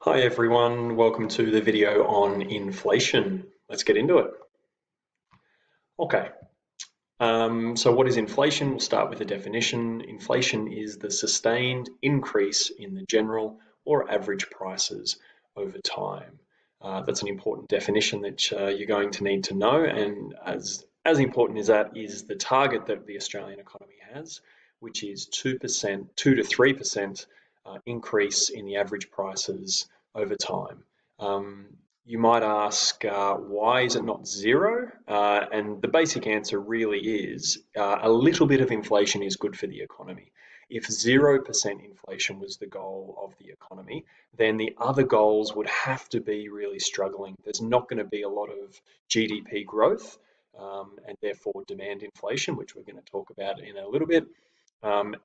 Hi everyone, welcome to the video on inflation. Let's get into it. Okay, so what is inflation? We'll start with the definition. Inflation is the sustained increase in the general or average prices over time. That's an important definition that you're going to need to know, and as important as that is the target that the Australian economy has, which is 2%, 2 to 3% increase in the average prices over time. You might ask, why is it not zero? And the basic answer really is a little bit of inflation is good for the economy. If 0% inflation was the goal of the economy, then the other goals would have to be really struggling. There's not going to be a lot of GDP growth and therefore demand inflation, which we're going to talk about in a little bit. And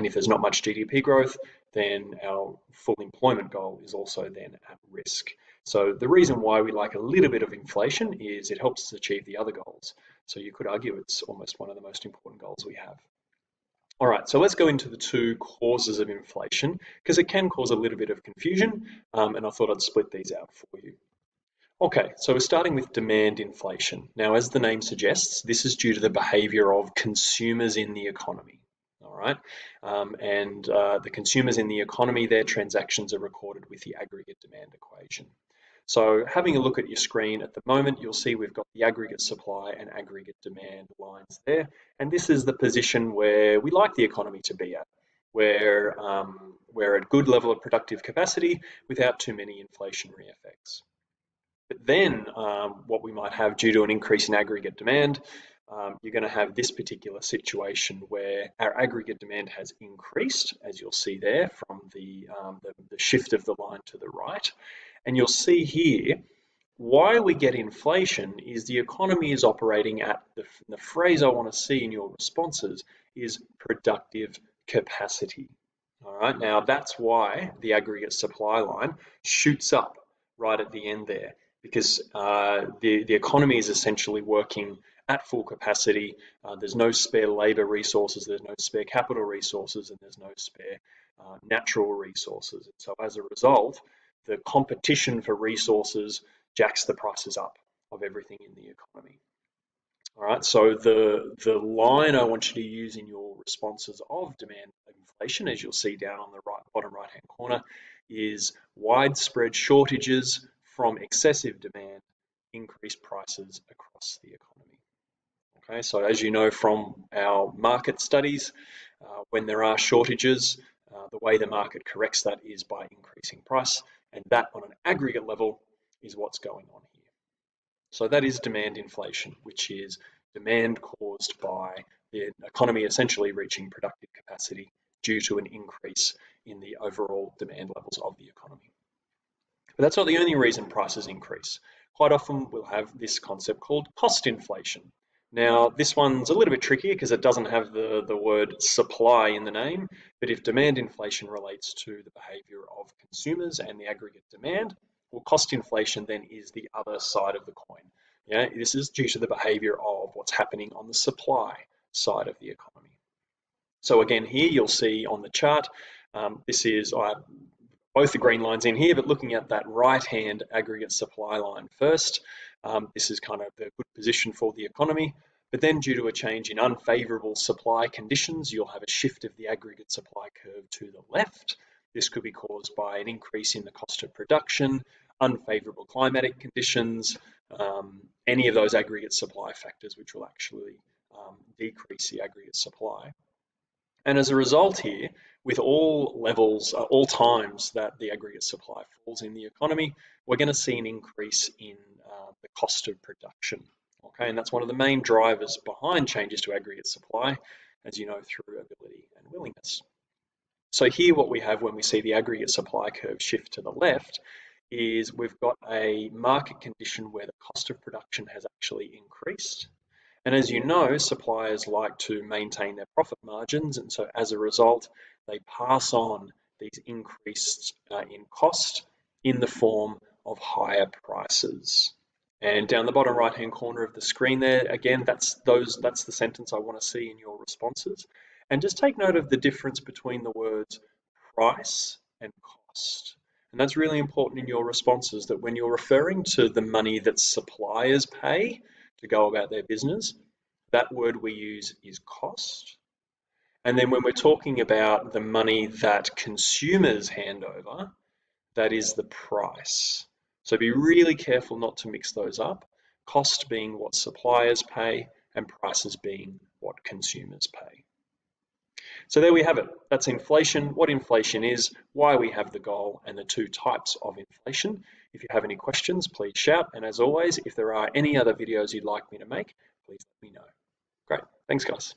if there's not much GDP growth, then our full employment goal is also then at risk. So the reason why we like a little bit of inflation is it helps us achieve the other goals. So you could argue it's almost one of the most important goals we have. All right, so let's go into the two causes of inflation because it can cause a little bit of confusion, and I thought I'd split these out for you. Okay, so we're starting with demand inflation. Now, as the name suggests, this is due to the behavior of consumers in the economy. All right, and the consumers in the economy, their transactions are recorded with the aggregate demand equation. So having a look at your screen at the moment, you'll see we've got the aggregate supply and aggregate demand lines there. And this is the position where we like the economy to be at, where we're at good level of productive capacity without too many inflationary effects. But then what we might have due to an increase in aggregate demand, you're going to have this particular situation where our aggregate demand has increased, as you'll see there from the shift of the line to the right. And you'll see here, why we get inflation is the economy is operating at, the phrase I want to see in your responses is productive capacity. All right, now that's why the aggregate supply line shoots up right at the end there, because the economy is essentially working at full capacity. There's no spare labor resources, there's no spare capital resources, and there's no spare natural resources. And so as a result, the competition for resources jacks the prices up of everything in the economy. All right, so the line I want you to use in your responses of demand inflation, as you'll see down on the bottom right-hand corner, is widespread shortages from excessive demand increase prices across the economy. Okay, so as you know from our market studies, when there are shortages, the way the market corrects that is by increasing price, and that on an aggregate level is what's going on here. So that is demand inflation, which is demand caused by the economy essentially reaching productive capacity due to an increase in the overall demand levels of the economy. But that's not the only reason prices increase. Quite often we'll have this concept called cost inflation. Now, this one's a little bit trickier because it doesn't have the word supply in the name, but if demand inflation relates to the behavior of consumers and the aggregate demand, well, cost inflation then is the other side of the coin. Yeah, this is due to the behavior of what's happening on the supply side of the economy. So again, here you'll see on the chart, this is both the green lines in here, but looking at that right-hand aggregate supply line first, this is kind of the good position for the economy. But then due to a change in unfavorable supply conditions, you'll have a shift of the aggregate supply curve to the left. This could be caused by an increase in the cost of production, unfavorable climatic conditions, any of those aggregate supply factors, which will actually decrease the aggregate supply. And as a result here, with all levels, all times that the aggregate supply falls in the economy, we're going to see an increase in the cost of production. Okay, and that's one of the main drivers behind changes to aggregate supply, as you know, through ability and willingness. So here what we have when we see the aggregate supply curve shift to the left is we've got a market condition where the cost of production has actually increased. And as you know, suppliers like to maintain their profit margins, and so as a result, they pass on these increases in cost in the form of higher prices. And down the bottom right-hand corner of the screen there, again, that's the sentence I want to see in your responses. And just take note of the difference between the words price and cost. And that's really important in your responses, that when you're referring to the money that suppliers pay to go about their business, that word we use is cost. And then when we're talking about the money that consumers hand over, that is the price. So be really careful not to mix those up. Cost being what suppliers pay and prices being what consumers pay. So there we have it. That's inflation, what inflation is, why we have the goal, and the two types of inflation. If you have any questions, please shout. And as always, if there are any other videos you'd like me to make, please let me know. Great. Thanks, guys.